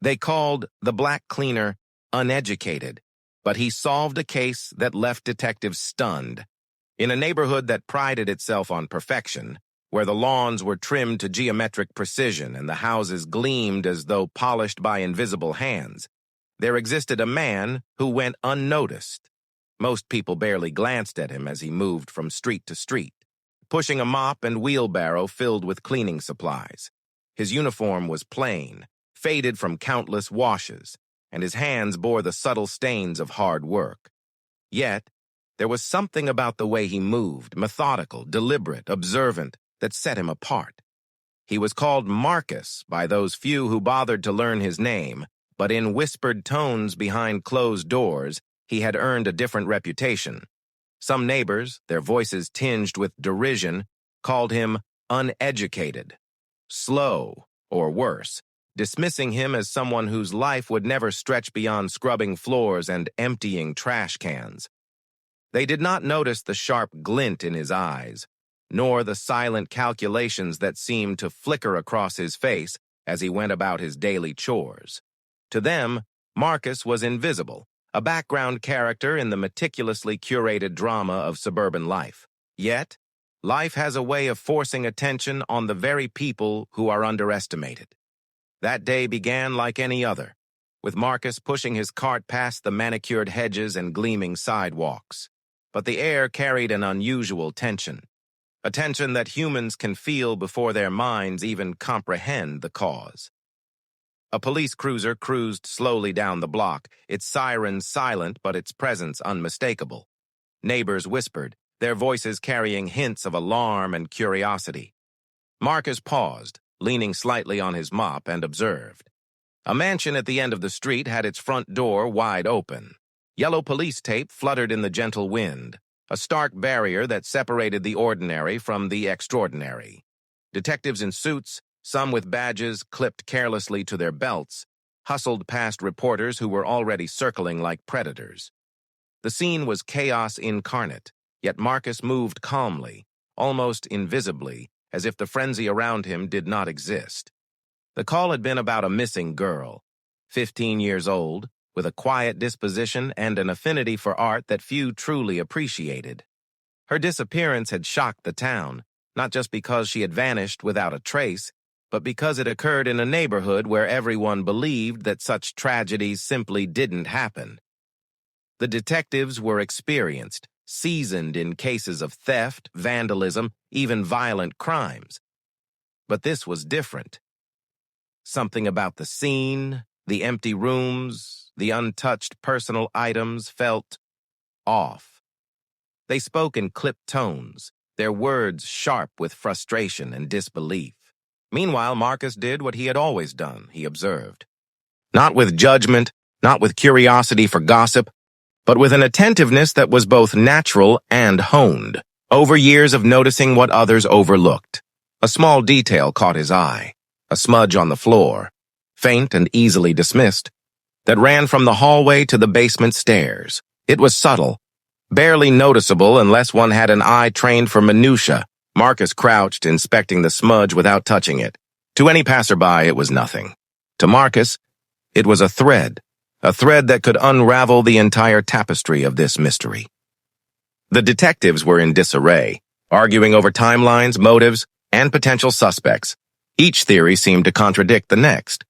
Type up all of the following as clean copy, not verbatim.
They called the black cleaner uneducated, but he solved a case that left detectives stunned. In a neighborhood that prided itself on perfection, where the lawns were trimmed to geometric precision and the houses gleamed as though polished by invisible hands, there existed a man who went unnoticed. Most people barely glanced at him as he moved from street to street, pushing a mop and wheelbarrow filled with cleaning supplies. His uniform was plain, faded from countless washes, and his hands bore the subtle stains of hard work. Yet, there was something about the way he moved, methodical, deliberate, observant, that set him apart. He was called Marcus by those few who bothered to learn his name, but in whispered tones behind closed doors, he had earned a different reputation. Some neighbors, their voices tinged with derision, called him uneducated, slow, or worse, dismissing him as someone whose life would never stretch beyond scrubbing floors and emptying trash cans. They did not notice the sharp glint in his eyes, nor the silent calculations that seemed to flicker across his face as he went about his daily chores. To them, Marcus was invisible, a background character in the meticulously curated drama of suburban life. Yet, life has a way of forcing attention on the very people who are underestimated. That day began like any other, with Marcus pushing his cart past the manicured hedges and gleaming sidewalks. But the air carried an unusual tension, a tension that humans can feel before their minds even comprehend the cause. A police cruiser cruised slowly down the block, its sirens silent but its presence unmistakable. Neighbors whispered, their voices carrying hints of alarm and curiosity. Marcus paused, leaning slightly on his mop, and observed. A mansion at the end of the street had its front door wide open. Yellow police tape fluttered in the gentle wind, a stark barrier that separated the ordinary from the extraordinary. Detectives in suits, some with badges clipped carelessly to their belts, hustled past reporters who were already circling like predators. The scene was chaos incarnate, yet Marcus moved calmly, almost invisibly, as if the frenzy around him did not exist. The call had been about a missing girl, 15 years old, with a quiet disposition and an affinity for art that few truly appreciated. Her disappearance had shocked the town, not just because she had vanished without a trace, but because it occurred in a neighborhood where everyone believed that such tragedies simply didn't happen. The detectives were experienced, seasoned in cases of theft, vandalism, even violent crimes. But this was different. Something about the scene, the empty rooms, the untouched personal items felt off. They spoke in clipped tones, their words sharp with frustration and disbelief. Meanwhile, Marcus did what he had always done, he observed. Not with judgment, not with curiosity for gossip, but with an attentiveness that was both natural and honed, over years of noticing what others overlooked. A small detail caught his eye, a smudge on the floor, faint and easily dismissed, that ran from the hallway to the basement stairs. It was subtle, barely noticeable unless one had an eye trained for minutia. Marcus crouched, inspecting the smudge without touching it. To any passerby, it was nothing. To Marcus, it was a thread that could unravel the entire tapestry of this mystery. The detectives were in disarray, arguing over timelines, motives, and potential suspects. Each theory seemed to contradict the next,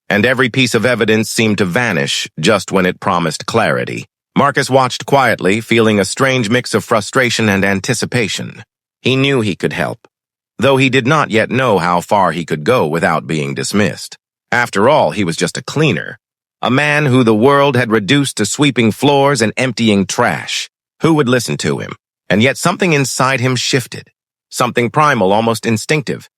and every piece of evidence seemed to vanish just when it promised clarity. Marcus watched quietly, feeling a strange mix of frustration and anticipation. He knew he could help, though he did not yet know how far he could go without being dismissed. After all, he was just a cleaner, a man who the world had reduced to sweeping floors and emptying trash. Who would listen to him? And yet something inside him shifted, something primal, almost instinctive,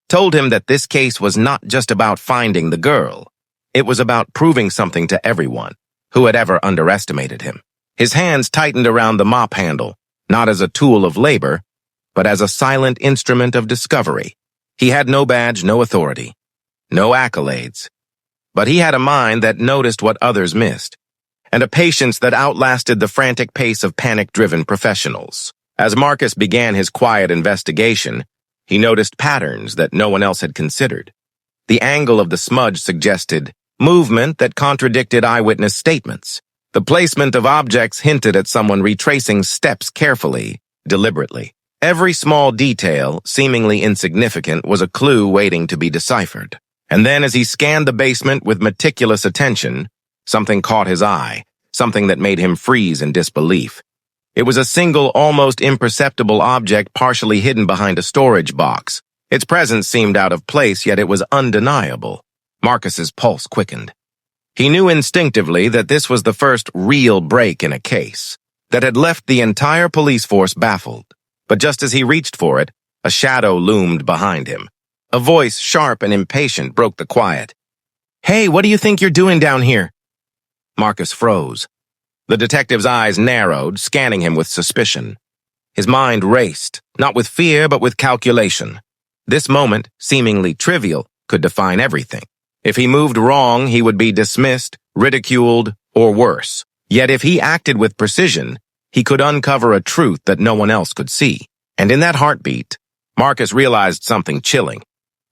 told him that this case was not just about finding the girl. It was about proving something to everyone who had ever underestimated him. His hands tightened around the mop handle, not as a tool of labor, but as a silent instrument of discovery. He had no badge, no authority, no accolades, but he had a mind that noticed what others missed, and a patience that outlasted the frantic pace of panic-driven professionals. As Marcus began his quiet investigation, he noticed patterns that no one else had considered. The angle of the smudge suggested movement that contradicted eyewitness statements. The placement of objects hinted at someone retracing steps carefully, deliberately. Every small detail, seemingly insignificant, was a clue waiting to be deciphered. And then as he scanned the basement with meticulous attention, something caught his eye, something that made him freeze in disbelief. It was a single, almost imperceptible object partially hidden behind a storage box. Its presence seemed out of place, yet it was undeniable. Marcus's pulse quickened. He knew instinctively that this was the first real break in a case that had left the entire police force baffled. But just as he reached for it, a shadow loomed behind him. A voice, sharp and impatient, broke the quiet. "Hey, what do you think you're doing down here?" Marcus froze. The detective's eyes narrowed, scanning him with suspicion. His mind raced, not with fear, but with calculation. This moment, seemingly trivial, could define everything. If he moved wrong, he would be dismissed, ridiculed, or worse. Yet if he acted with precision, he could uncover a truth that no one else could see. And in that heartbeat, Marcus realized something chilling.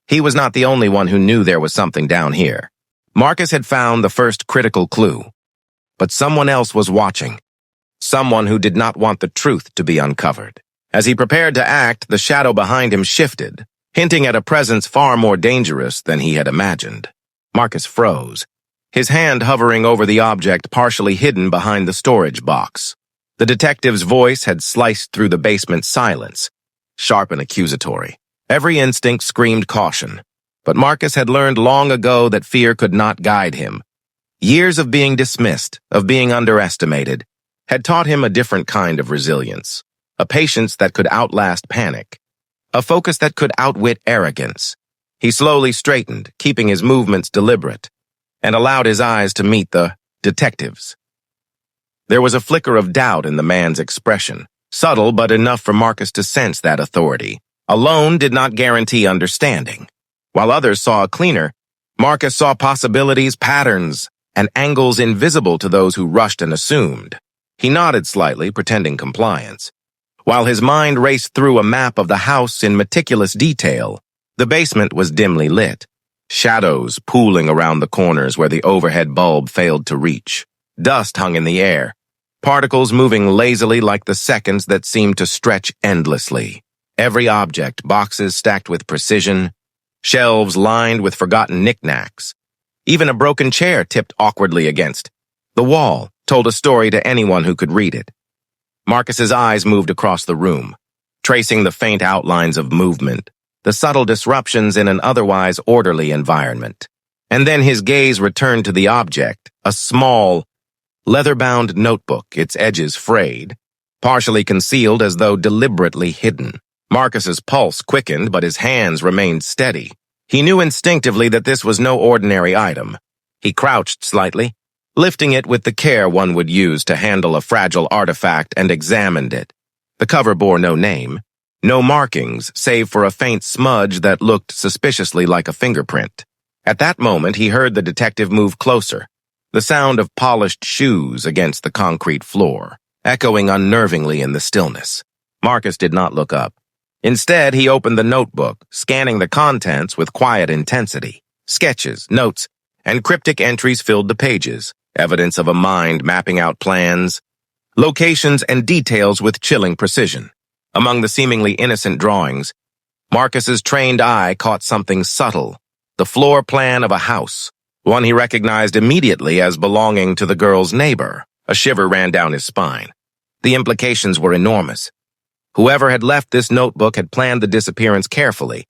He was not the only one who knew there was something down here. Marcus had found the first critical clue. But someone else was watching. Someone who did not want the truth to be uncovered. As he prepared to act, the shadow behind him shifted, hinting at a presence far more dangerous than he had imagined. Marcus froze, his hand hovering over the object partially hidden behind the storage box. The detective's voice had sliced through the basement silence, sharp and accusatory. Every instinct screamed caution, but Marcus had learned long ago that fear could not guide him. Years of being dismissed, of being underestimated, had taught him a different kind of resilience, a patience that could outlast panic, a focus that could outwit arrogance. He slowly straightened, keeping his movements deliberate, and allowed his eyes to meet the detective's. There was a flicker of doubt in the man's expression, subtle but enough for Marcus to sense that authority. Alone did not guarantee understanding. While others saw a cleaner, Marcus saw possibilities, patterns, and angles invisible to those who rushed and assumed. He nodded slightly, pretending compliance. While his mind raced through a map of the house in meticulous detail, the basement was dimly lit, shadows pooling around the corners where the overhead bulb failed to reach. Dust hung in the air, particles moving lazily like the seconds that seemed to stretch endlessly. Every object, boxes stacked with precision, shelves lined with forgotten knickknacks. Even a broken chair tipped awkwardly against the wall told a story to anyone who could read it. Marcus's eyes moved across the room, tracing the faint outlines of movement, the subtle disruptions in an otherwise orderly environment. And then his gaze returned to the object, a small, leather-bound notebook, its edges frayed, partially concealed as though deliberately hidden. Marcus's pulse quickened, but his hands remained steady. He knew instinctively that this was no ordinary item. He crouched slightly, lifting it with the care one would use to handle a fragile artifact, and examined it. The cover bore no name, no markings, save for a faint smudge that looked suspiciously like a fingerprint. At that moment, he heard the detective move closer, the sound of polished shoes against the concrete floor, echoing unnervingly in the stillness. Marcus did not look up. Instead, he opened the notebook, scanning the contents with quiet intensity. Sketches, notes, and cryptic entries filled the pages, evidence of a mind mapping out plans, locations, and details with chilling precision. Among the seemingly innocent drawings, Marcus's trained eye caught something subtle, the floor plan of a house, one he recognized immediately as belonging to the girl's neighbor. A shiver ran down his spine. The implications were enormous. Whoever had left this notebook had planned the disappearance carefully,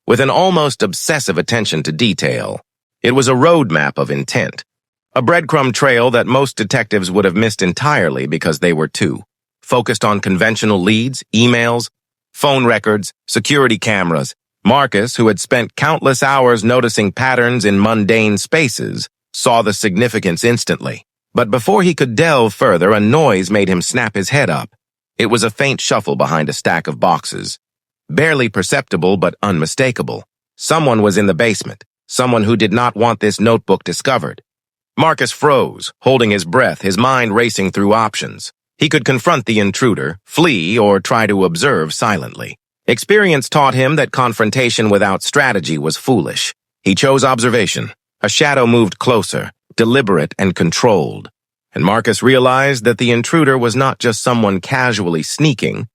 with an almost obsessive attention to detail. It was a roadmap of intent, a breadcrumb trail that most detectives would have missed entirely because they were too focused on conventional leads, emails, phone records, security cameras. Marcus, who had spent countless hours noticing patterns in mundane spaces, saw the significance instantly. But before he could delve further, a noise made him snap his head up. It was a faint shuffle behind a stack of boxes. Barely perceptible but unmistakable. Someone was in the basement. Someone who did not want this notebook discovered. Marcus froze, holding his breath, his mind racing through options. He could confront the intruder, flee, or try to observe silently. Experience taught him that confrontation without strategy was foolish. He chose observation, A shadow moved closer, deliberate and controlled, and Marcus realized that the intruder was not just someone casually sneaking.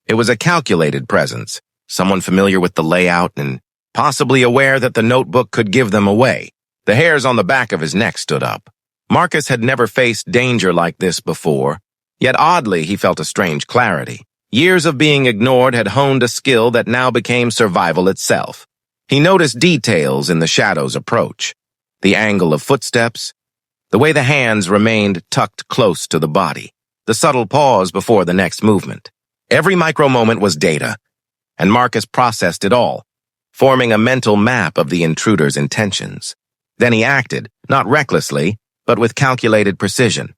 It was a calculated presence, someone familiar with the layout and possibly aware that the notebook could give them away. The hairs on the back of his neck stood up. Marcus had never faced danger like this before, yet oddly he felt a strange clarity. Years of being ignored had honed a skill that now became survival itself. He noticed details in the shadow's approach, the angle of footsteps, the way the hands remained tucked close to the body, the subtle pause before the next movement. Every micro-moment was data, and Marcus processed it all, forming a mental map of the intruder's intentions. Then he acted, not recklessly, but with calculated precision.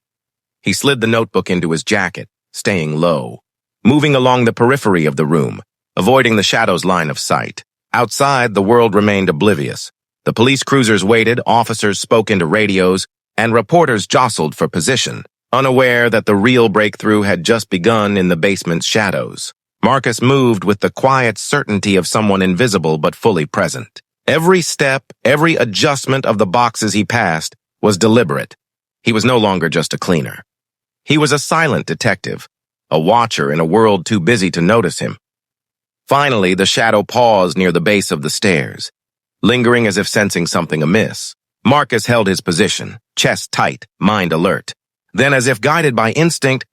He slid the notebook into his jacket, staying low, moving along the periphery of the room, avoiding the shadow's line of sight. Outside, the world remained oblivious. The police cruisers waited, officers spoke into radios, and reporters jostled for position, unaware that the real breakthrough had just begun in the basement's shadows. Marcus moved with the quiet certainty of someone invisible but fully present. Every step, every adjustment of the boxes he passed was deliberate. He was no longer just a cleaner. He was a silent detective, a watcher in a world too busy to notice him. Finally, the shadow paused near the base of the stairs, lingering as if sensing something amiss. Marcus held his position, chest tight, mind alert. Then, as if guided by instinct,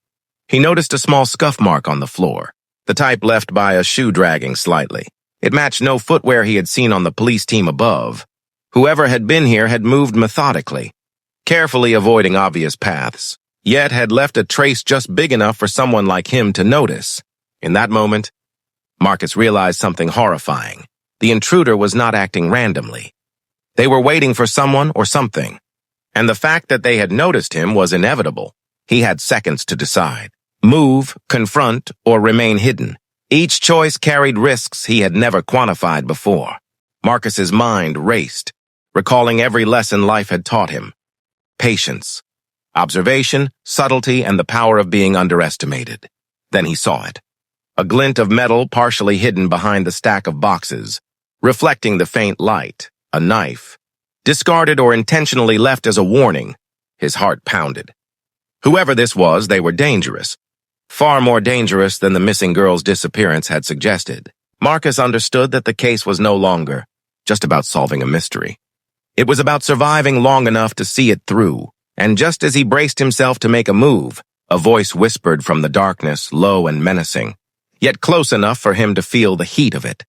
he noticed a small scuff mark on the floor, the type left by a shoe dragging slightly. It matched no footwear he had seen on the police team above. Whoever had been here had moved methodically, carefully avoiding obvious paths, yet had left a trace just big enough for someone like him to notice. In that moment, Marcus realized something horrifying. The intruder was not acting randomly. They were waiting for someone or something, and the fact that they had noticed him was inevitable. He had seconds to decide: move, confront, or remain hidden. Each choice carried risks he had never quantified before. Marcus's mind raced, recalling every lesson life had taught him: patience, observation, subtlety, and the power of being underestimated. Then he saw it. A glint of metal partially hidden behind the stack of boxes, reflecting the faint light, a knife. Discarded or intentionally left as a warning, his heart pounded. Whoever this was, they were dangerous. Far more dangerous than the missing girl's disappearance had suggested. Marcus understood that the case was no longer just about solving a mystery. It was about surviving long enough to see it through, and just as he braced himself to make a move, a voice whispered from the darkness, low and menacing, yet close enough for him to feel the heat of it.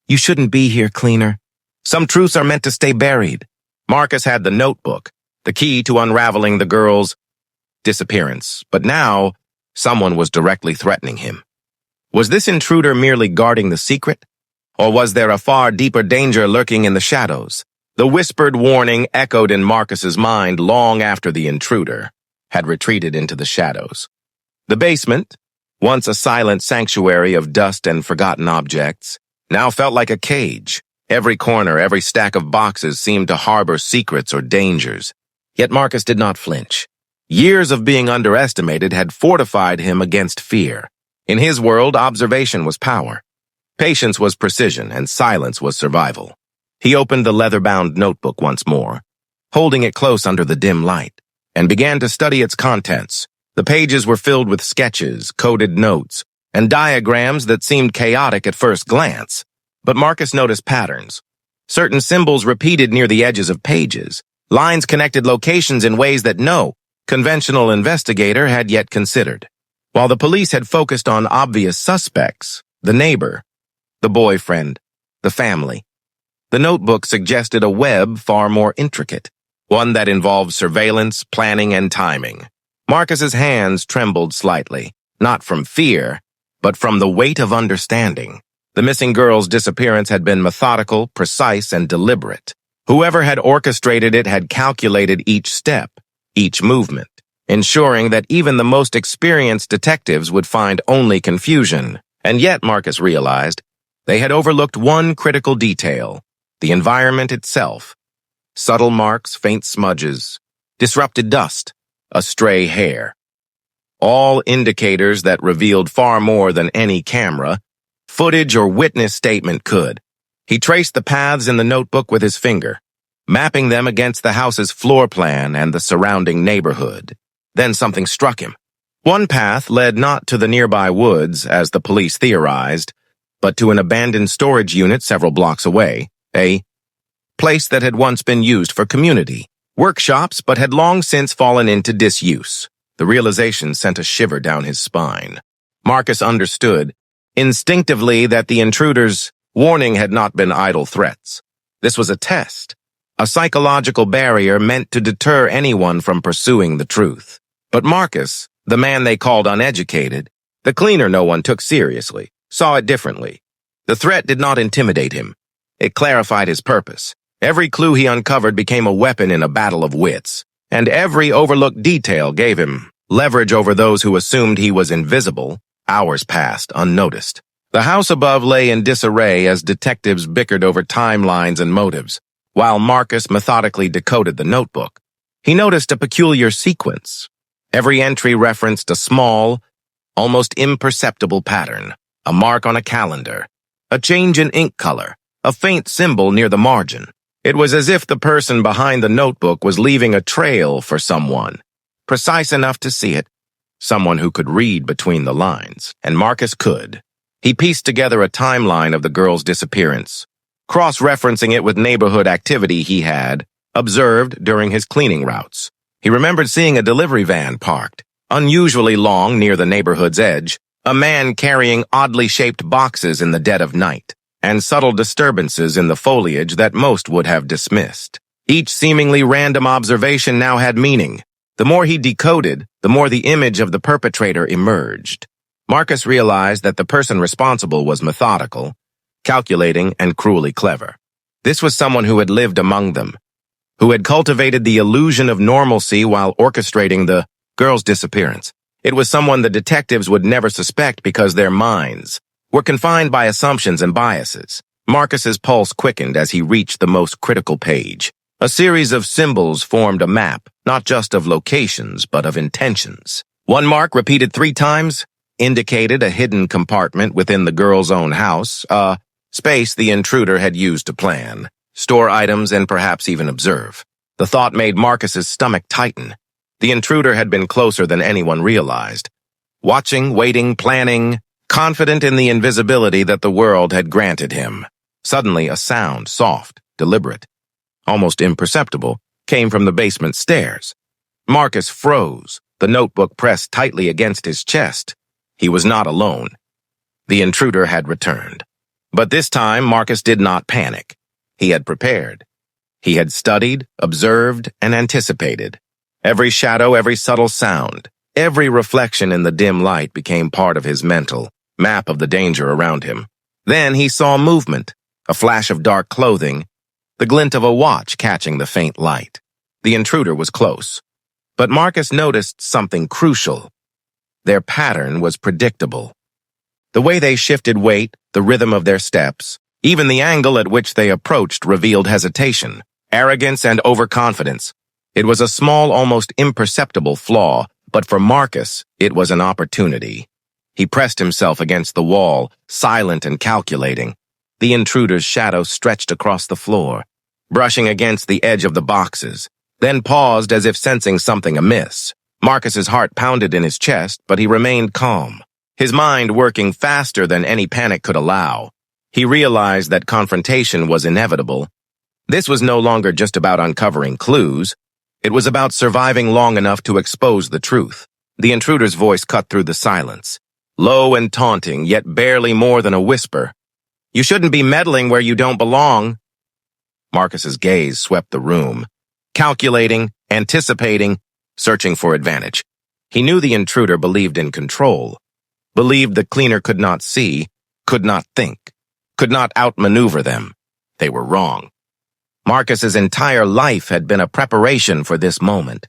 "You shouldn't be here, cleaner. Some truths are meant to stay buried." Marcus had the notebook, the key to unraveling the girl's disappearance, but now someone was directly threatening him. Was this intruder merely guarding the secret? Or was there a far deeper danger lurking in the shadows? The whispered warning echoed in Marcus's mind long after the intruder had retreated into the shadows. The basement, once a silent sanctuary of dust and forgotten objects, now felt like a cage. Every corner, every stack of boxes seemed to harbor secrets or dangers. Yet Marcus did not flinch. Years of being underestimated had fortified him against fear. In his world, observation was power. Patience was precision, and silence was survival. He opened the leather-bound notebook once more, holding it close under the dim light, and began to study its contents. The pages were filled with sketches, coded notes, and diagrams that seemed chaotic at first glance. But Marcus noticed patterns. Certain symbols repeated near the edges of pages. Lines connected locations in ways that no conventional investigator had yet considered. While the police had focused on obvious suspects, the neighbor, the boyfriend, the family, the notebook suggested a web far more intricate, one that involved surveillance, planning, and timing. Marcus's hands trembled slightly, not from fear, but from the weight of understanding. The missing girl's disappearance had been methodical, precise, and deliberate. Whoever had orchestrated it had calculated each step, each movement, ensuring that even the most experienced detectives would find only confusion. And yet, Marcus realized, they had overlooked one critical detail: the environment itself. Subtle marks, faint smudges, disrupted dust, a stray hair. All indicators that revealed far more than any camera, footage, or witness statement could. He traced the paths in the notebook with his finger, mapping them against the house's floor plan and the surrounding neighborhood. Then something struck him. One path led not to the nearby woods, as the police theorized, but to an abandoned storage unit several blocks away, a place that had once been used for community workshops but had long since fallen into disuse. The realization sent a shiver down his spine. Marcus understood instinctively that the intruder's warning had not been idle threats. This was a test, a psychological barrier meant to deter anyone from pursuing the truth. But Marcus, the man they called uneducated, the cleaner no one took seriously, saw it differently. The threat did not intimidate him. It clarified his purpose. Every clue he uncovered became a weapon in a battle of wits, and every overlooked detail gave him leverage over those who assumed he was invisible. Hours passed unnoticed. The house above lay in disarray as detectives bickered over timelines and motives, while Marcus methodically decoded the notebook. He noticed a peculiar sequence. Every entry referenced a small, almost imperceptible pattern, a mark on a calendar, a change in ink color, a faint symbol near the margin. It was as if the person behind the notebook was leaving a trail for someone, precise enough to see it, someone who could read between the lines, and Marcus could. He pieced together a timeline of the girl's disappearance, cross-referencing it with neighborhood activity he had observed during his cleaning routes. He remembered seeing a delivery van parked, unusually long near the neighborhood's edge, a man carrying oddly shaped boxes in the dead of night, and subtle disturbances in the foliage that most would have dismissed. Each seemingly random observation now had meaning. The more he decoded, the more the image of the perpetrator emerged. Marcus realized that the person responsible was methodical, calculating, and cruelly clever. This was someone who had lived among them, who had cultivated the illusion of normalcy while orchestrating the girl's disappearance. It was someone the detectives would never suspect because their minds were confined by assumptions and biases. Marcus's pulse quickened as he reached the most critical page. A series of symbols formed a map, not just of locations, but of intentions. One mark, repeated 3 times, indicated a hidden compartment within the girl's own house, a space the intruder had used to plan, store items, and perhaps even observe. The thought made Marcus's stomach tighten. The intruder had been closer than anyone realized, watching, waiting, planning, confident in the invisibility that the world had granted him. Suddenly, a sound, soft, deliberate, almost imperceptible, came from the basement stairs. Marcus froze, the notebook pressed tightly against his chest. He was not alone. The intruder had returned. But this time, Marcus did not panic. He had prepared. He had studied, observed, and anticipated. Every shadow, every subtle sound, every reflection in the dim light became part of his mental map of the danger around him. Then he saw movement, a flash of dark clothing, the glint of a watch catching the faint light. The intruder was close. But Marcus noticed something crucial. Their pattern was predictable. The way they shifted weight, the rhythm of their steps, even the angle at which they approached revealed hesitation, arrogance, and overconfidence. It was a small, almost imperceptible flaw, but for Marcus, it was an opportunity. He pressed himself against the wall, silent and calculating. The intruder's shadow stretched across the floor, brushing against the edge of the boxes, then paused as if sensing something amiss. Marcus's heart pounded in his chest, but he remained calm, his mind working faster than any panic could allow. He realized that confrontation was inevitable. This was no longer just about uncovering clues. It was about surviving long enough to expose the truth. The intruder's voice cut through the silence, low and taunting, yet barely more than a whisper. "You shouldn't be meddling where you don't belong." Marcus's gaze swept the room, calculating, anticipating, searching for advantage. He knew the intruder believed in control, believed the cleaner could not see, could not think, could not outmaneuver them. They were wrong. Marcus's entire life had been a preparation for this moment.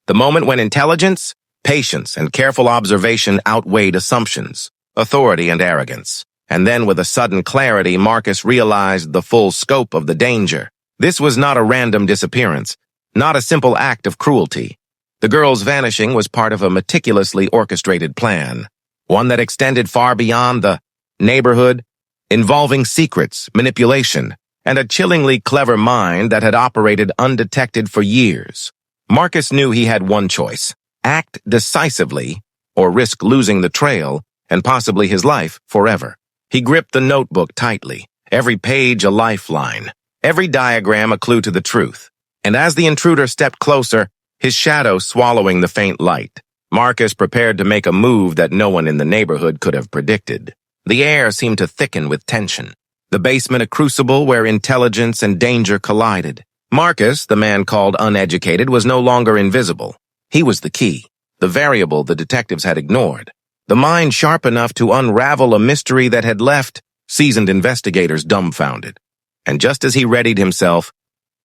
The moment when intelligence, patience, and careful observation outweighed assumptions, authority, and arrogance. And then with a sudden clarity, Marcus realized the full scope of the danger. This was not a random disappearance, not a simple act of cruelty. The girl's vanishing was part of a meticulously orchestrated plan, one that extended far beyond the neighborhood, involving secrets, manipulation, and a chillingly clever mind that had operated undetected for years. Marcus knew he had one choice: act decisively or risk losing the trail and possibly his life forever. He gripped the notebook tightly, every page a lifeline, every diagram a clue to the truth. And as the intruder stepped closer, his shadow swallowing the faint light, Marcus prepared to make a move that no one in the neighborhood could have predicted. The air seemed to thicken with tension. The basement a crucible where intelligence and danger collided. Marcus, the man called Uneducated, was no longer invisible. He was the key, the variable the detectives had ignored, the mind sharp enough to unravel a mystery that had left seasoned investigators dumbfounded. And just as he readied himself,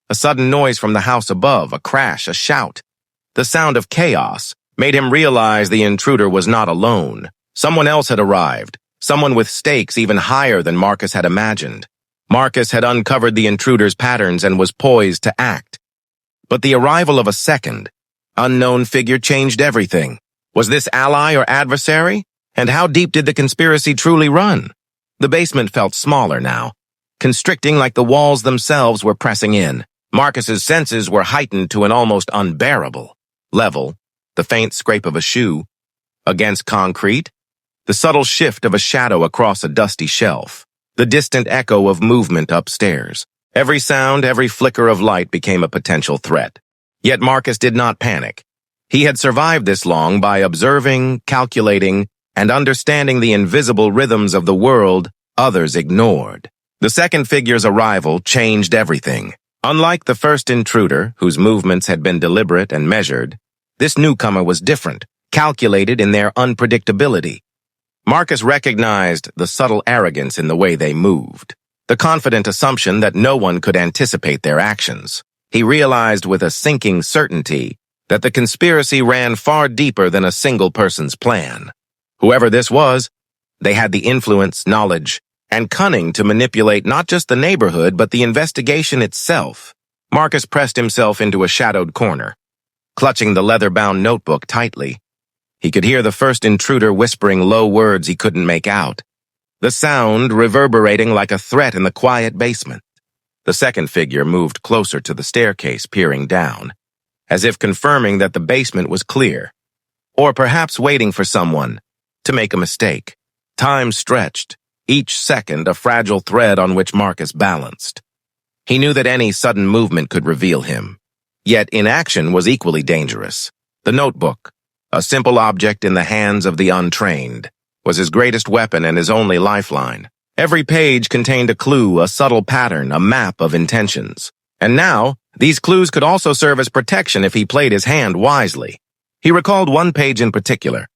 a sudden noise from the house above, a crash, a shout, the sound of chaos, made him realize the intruder was not alone. Someone else had arrived, someone with stakes even higher than Marcus had imagined. Marcus had uncovered the intruder's patterns and was poised to act. But the arrival of a second, unknown figure changed everything. Was this ally or adversary? And how deep did the conspiracy truly run? The basement felt smaller now, constricting like the walls themselves were pressing in. Marcus's senses were heightened to an almost unbearable level. The faint scrape of a shoe against concrete, the subtle shift of a shadow across a dusty shelf, the distant echo of movement upstairs. Every sound, every flicker of light became a potential threat. Yet Marcus did not panic. He had survived this long by observing, calculating, and understanding the invisible rhythms of the world others ignored. The second figure's arrival changed everything. Unlike the first intruder, whose movements had been deliberate and measured, this newcomer was different, calculated in their unpredictability. Marcus recognized the subtle arrogance in the way they moved, the confident assumption that no one could anticipate their actions. He realized with a sinking certainty that the conspiracy ran far deeper than a single person's plan. Whoever this was, they had the influence, knowledge, and cunning to manipulate not just the neighborhood but the investigation itself. Marcus pressed himself into a shadowed corner, clutching the leather-bound notebook tightly. He could hear the first intruder whispering low words he couldn't make out, the sound reverberating like a threat in the quiet basement. The second figure moved closer to the staircase, peering down, as if confirming that the basement was clear, or perhaps waiting for someone to make a mistake. Time stretched, each second a fragile thread on which Marcus balanced. He knew that any sudden movement could reveal him. Yet inaction was equally dangerous. The notebook, a simple object in the hands of the untrained, was his greatest weapon and his only lifeline. Every page contained a clue, a subtle pattern, a map of intentions. And now, these clues could also serve as protection if he played his hand wisely. He recalled one page in particular,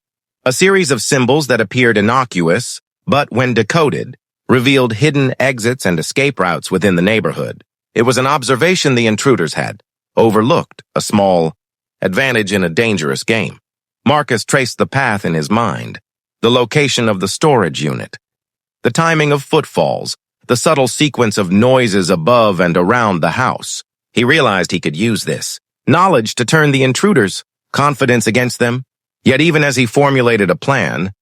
a series of symbols that appeared innocuous, but when decoded, revealed hidden exits and escape routes within the neighborhood. It was an observation the intruders had overlooked, a small advantage in a dangerous game. Marcus traced the path in his mind, the location of the storage unit, the timing of footfalls, the subtle sequence of noises above and around the house. He realized he could use this knowledge to turn the intruders' confidence against them. Yet even as he formulated a plan,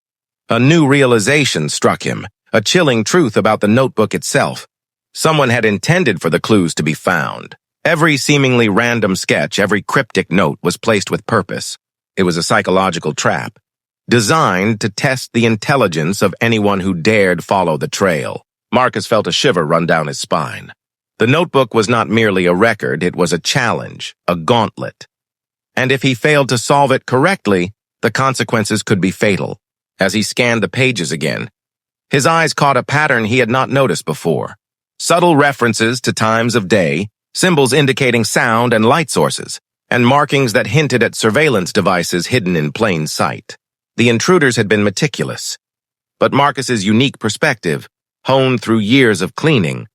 a new realization struck him, a chilling truth about the notebook itself. Someone had intended for the clues to be found. Every seemingly random sketch, every cryptic note was placed with purpose. It was a psychological trap, designed to test the intelligence of anyone who dared follow the trail. Marcus felt a shiver run down his spine. The notebook was not merely a record, it was a challenge, a gauntlet. And if he failed to solve it correctly, the consequences could be fatal. As he scanned the pages again, his eyes caught a pattern he had not noticed before. Subtle references to times of day, symbols indicating sound and light sources, and markings that hinted at surveillance devices hidden in plain sight. The intruders had been meticulous, but Marcus's unique perspective, honed through years of cleaning,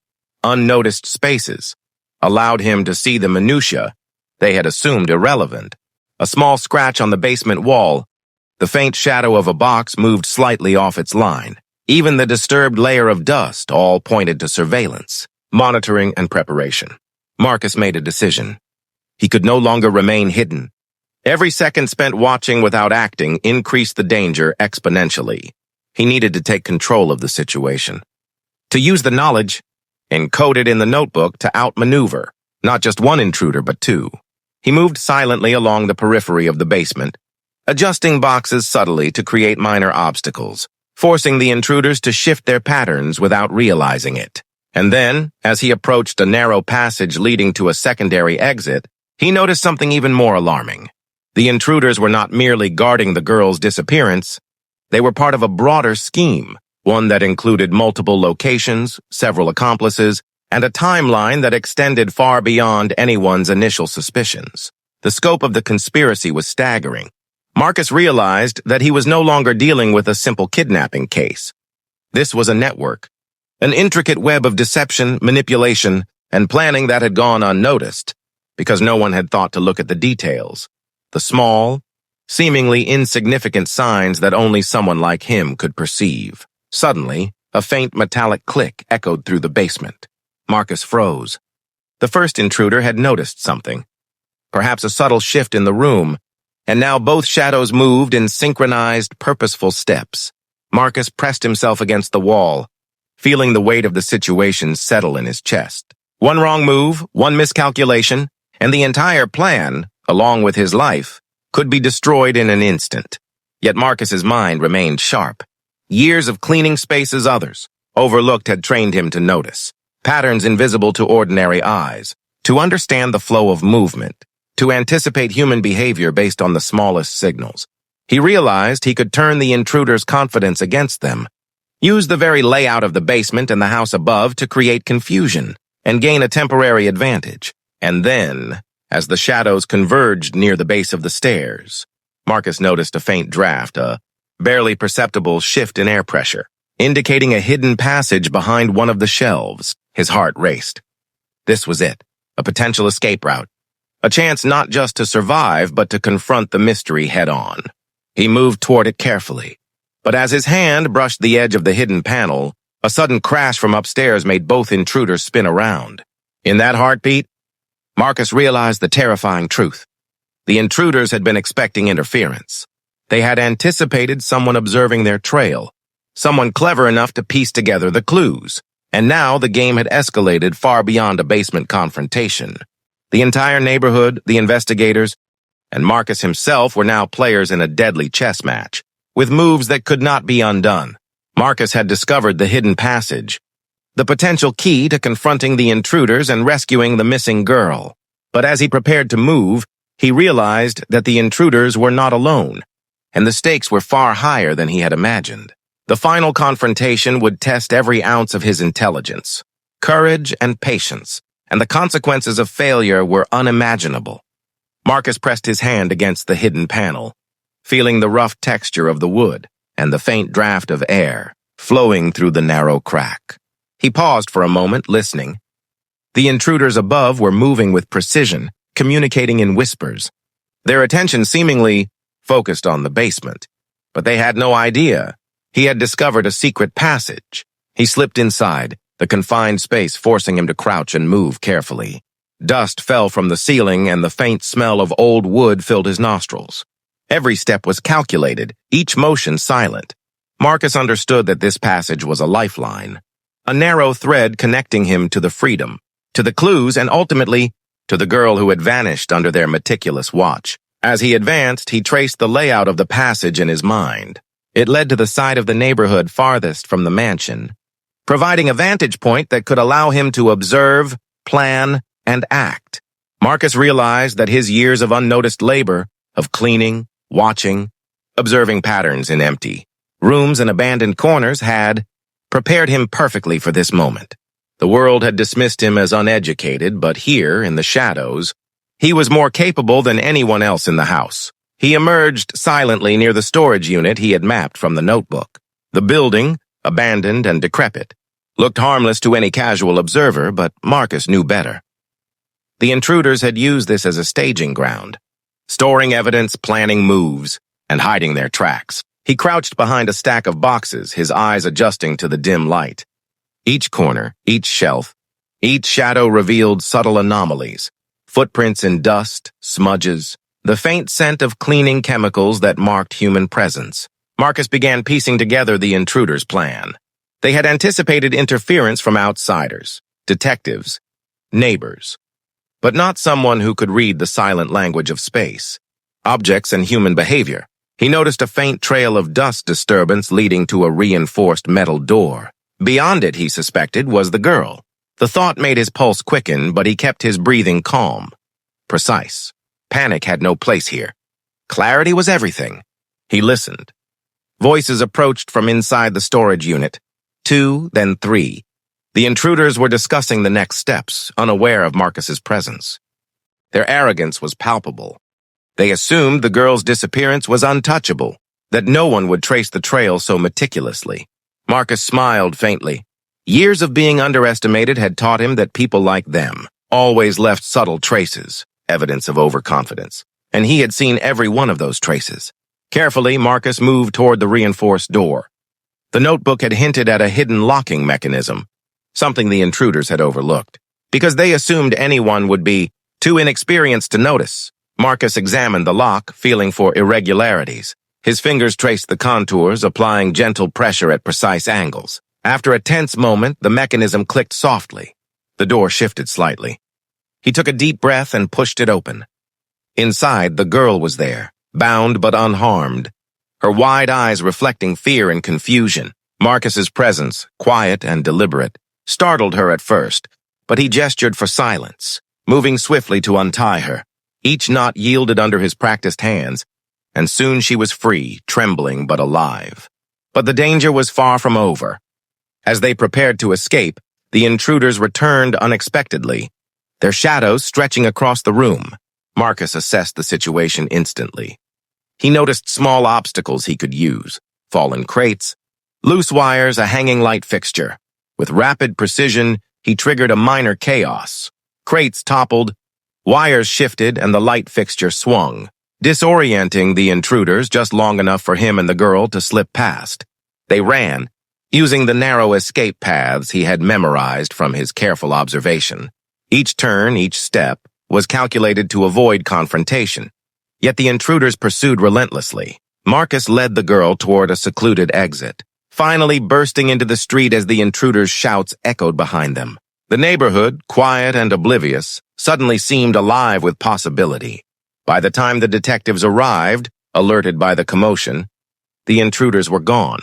unnoticed spaces, allowed him to see the minutiae they had assumed irrelevant. A small scratch on the basement wall, the faint shadow of a box moved slightly off its line. Even the disturbed layer of dust all pointed to surveillance, monitoring, and preparation. Marcus made a decision. He could no longer remain hidden. Every second spent watching without acting increased the danger exponentially. He needed to take control of the situation. To use the knowledge encoded in the notebook to outmaneuver, not just one intruder, but two. He moved silently along the periphery of the basement, adjusting boxes subtly to create minor obstacles, forcing the intruders to shift their patterns without realizing it. And then, as he approached a narrow passage leading to a secondary exit, he noticed something even more alarming. The intruders were not merely guarding the girl's disappearance, they were part of a broader scheme, one that included multiple locations, several accomplices, and a timeline that extended far beyond anyone's initial suspicions. The scope of the conspiracy was staggering. Marcus realized that he was no longer dealing with a simple kidnapping case. This was a network, an intricate web of deception, manipulation, and planning that had gone unnoticed, because no one had thought to look at the details, the small, seemingly insignificant signs that only someone like him could perceive. Suddenly, a faint metallic click echoed through the basement. Marcus froze. The first intruder had noticed something, perhaps a subtle shift in the room, and now both shadows moved in synchronized, purposeful steps. Marcus pressed himself against the wall, feeling the weight of the situation settle in his chest. One wrong move, one miscalculation, and the entire plan, along with his life, could be destroyed in an instant. Yet Marcus's mind remained sharp. Years of cleaning spaces others overlooked had trained him to notice patterns invisible to ordinary eyes, to understand the flow of movement, to anticipate human behavior based on the smallest signals. He realized he could turn the intruders' confidence against them, use the very layout of the basement and the house above to create confusion and gain a temporary advantage. And then, as the shadows converged near the base of the stairs, Marcus noticed a faint draft, a barely perceptible shift in air pressure, indicating a hidden passage behind one of the shelves. His heart raced. This was it, a potential escape route, a chance not just to survive, but to confront the mystery head-on. He moved toward it carefully, but as his hand brushed the edge of the hidden panel, a sudden crash from upstairs made both intruders spin around. In that heartbeat, Marcus realized the terrifying truth. The intruders had been expecting interference. They had anticipated someone observing their trail, someone clever enough to piece together the clues. And now the game had escalated far beyond a basement confrontation. The entire neighborhood, the investigators, and Marcus himself were now players in a deadly chess match, with moves that could not be undone. Marcus had discovered the hidden passage, the potential key to confronting the intruders and rescuing the missing girl. But as he prepared to move, he realized that the intruders were not alone, and the stakes were far higher than he had imagined. The final confrontation would test every ounce of his intelligence, courage, and patience, and the consequences of failure were unimaginable. Marcus pressed his hand against the hidden panel, feeling the rough texture of the wood and the faint draft of air flowing through the narrow crack. He paused for a moment, listening. The intruders above were moving with precision, communicating in whispers, their attention seemingly focused on the basement. But they had no idea he had discovered a secret passage. He slipped inside, the confined space forcing him to crouch and move carefully. Dust fell from the ceiling and the faint smell of old wood filled his nostrils. Every step was calculated, each motion silent. Marcus understood that this passage was a lifeline, a narrow thread connecting him to the freedom, to the clues, and ultimately to the girl who had vanished under their meticulous watch. As he advanced, he traced the layout of the passage in his mind. It led to the side of the neighborhood farthest from the mansion, providing a vantage point that could allow him to observe, plan, and act. Marcus realized that his years of unnoticed labor, of cleaning, watching, observing patterns in empty rooms and abandoned corners had prepared him perfectly for this moment. The world had dismissed him as uneducated, but here, in the shadows, he was more capable than anyone else in the house. He emerged silently near the storage unit he had mapped from the notebook. The building, abandoned and decrepit, looked harmless to any casual observer, but Marcus knew better. The intruders had used this as a staging ground, storing evidence, planning moves, and hiding their tracks. He crouched behind a stack of boxes, his eyes adjusting to the dim light. Each corner, each shelf, each shadow revealed subtle anomalies, footprints in dust, smudges, the faint scent of cleaning chemicals that marked human presence. Marcus began piecing together the intruders' plan. They had anticipated interference from outsiders, detectives, neighbors, but not someone who could read the silent language of space, objects, and human behavior. He noticed a faint trail of dust disturbance leading to a reinforced metal door. Beyond it, he suspected, was the girl. The thought made his pulse quicken, but he kept his breathing calm. Precise. Panic had no place here. Clarity was everything. He listened. Voices approached from inside the storage unit. 2, then 3. The intruders were discussing the next steps, unaware of Marcus's presence. Their arrogance was palpable. They assumed the girl's disappearance was untouchable, that no one would trace the trail so meticulously. Marcus smiled faintly. Years of being underestimated had taught him that people like them always left subtle traces, evidence of overconfidence, and he had seen every one of those traces. Carefully, Marcus moved toward the reinforced door. The notebook had hinted at a hidden locking mechanism, something the intruders had overlooked. Because they assumed anyone would be too inexperienced to notice, Marcus examined the lock, feeling for irregularities. His fingers traced the contours, applying gentle pressure at precise angles. After a tense moment, the mechanism clicked softly. The door shifted slightly. He took a deep breath and pushed it open. Inside, the girl was there, bound but unharmed, her wide eyes reflecting fear and confusion. Marcus's presence, quiet and deliberate, startled her at first, but he gestured for silence, moving swiftly to untie her. Each knot yielded under his practiced hands, and soon she was free, trembling but alive. But the danger was far from over. As they prepared to escape, the intruders returned unexpectedly, their shadows stretching across the room. Marcus assessed the situation instantly. He noticed small obstacles he could use, fallen crates, loose wires, a hanging light fixture. With rapid precision, he triggered a minor chaos. Crates toppled, wires shifted, and the light fixture swung, disorienting the intruders just long enough for him and the girl to slip past. They ran, using the narrow escape paths he had memorized from his careful observation. Each turn, each step, was calculated to avoid confrontation. Yet the intruders pursued relentlessly. Marcus led the girl toward a secluded exit, finally bursting into the street as the intruders' shouts echoed behind them. The neighborhood, quiet and oblivious, suddenly seemed alive with possibility. By the time the detectives arrived, alerted by the commotion, the intruders were gone,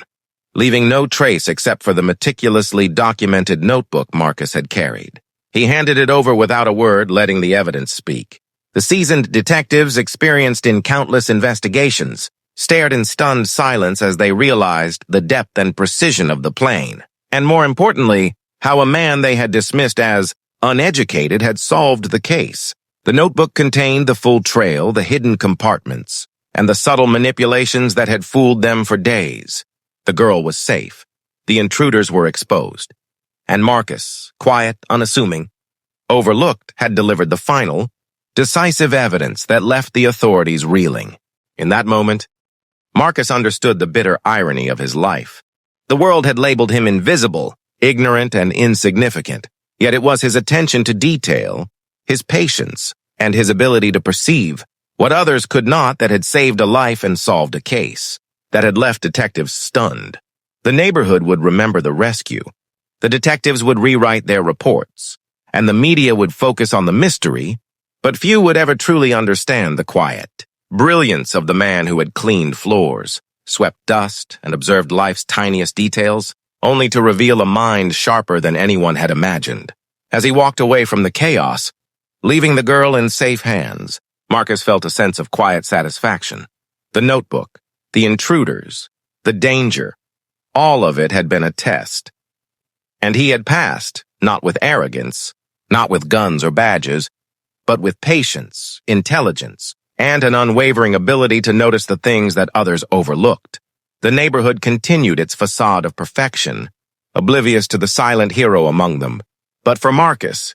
leaving no trace except for the meticulously documented notebook Marcus had carried. He handed it over without a word, letting the evidence speak. The seasoned detectives, experienced in countless investigations, stared in stunned silence as they realized the depth and precision of the plan, and more importantly, how a man they had dismissed as uneducated had solved the case. The notebook contained the full trail, the hidden compartments, and the subtle manipulations that had fooled them for days. The girl was safe. The intruders were exposed. And Marcus, quiet, unassuming, overlooked, had delivered the final, decisive evidence that left the authorities reeling. In that moment, Marcus understood the bitter irony of his life. The world had labeled him invisible, ignorant, and insignificant, yet it was his attention to detail, his patience, and his ability to perceive what others could not that had saved a life and solved a case, that had left detectives stunned. The neighborhood would remember the rescue. The detectives would rewrite their reports, and the media would focus on the mystery, but few would ever truly understand the quiet brilliance of the man who had cleaned floors, swept dust, and observed life's tiniest details, only to reveal a mind sharper than anyone had imagined. As he walked away from the chaos, leaving the girl in safe hands, Marcus felt a sense of quiet satisfaction. The notebook, the intruders, the danger, all of it had been a test. And he had passed, not with arrogance, not with guns or badges, but with patience, intelligence, and an unwavering ability to notice the things that others overlooked. The neighborhood continued its facade of perfection, oblivious to the silent hero among them. But for Marcus,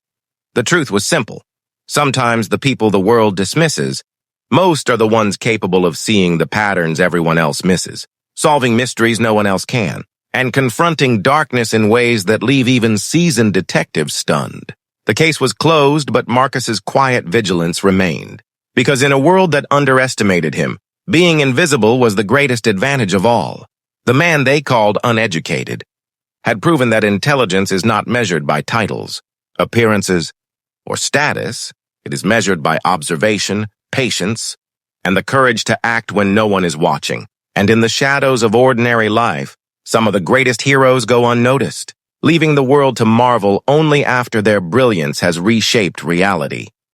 the truth was simple. Sometimes the people the world dismisses, most are the ones capable of seeing the patterns everyone else misses, solving mysteries no one else can, and confronting darkness in ways that leave even seasoned detectives stunned. The case was closed, but Marcus's quiet vigilance remained. Because in a world that underestimated him, being invisible was the greatest advantage of all. The man they called uneducated had proven that intelligence is not measured by titles, Appearances, or status, it is measured by observation, patience, and the courage to act when no one is watching. And in the shadows of ordinary life, some of the greatest heroes go unnoticed, leaving the world to marvel only after their brilliance has reshaped reality.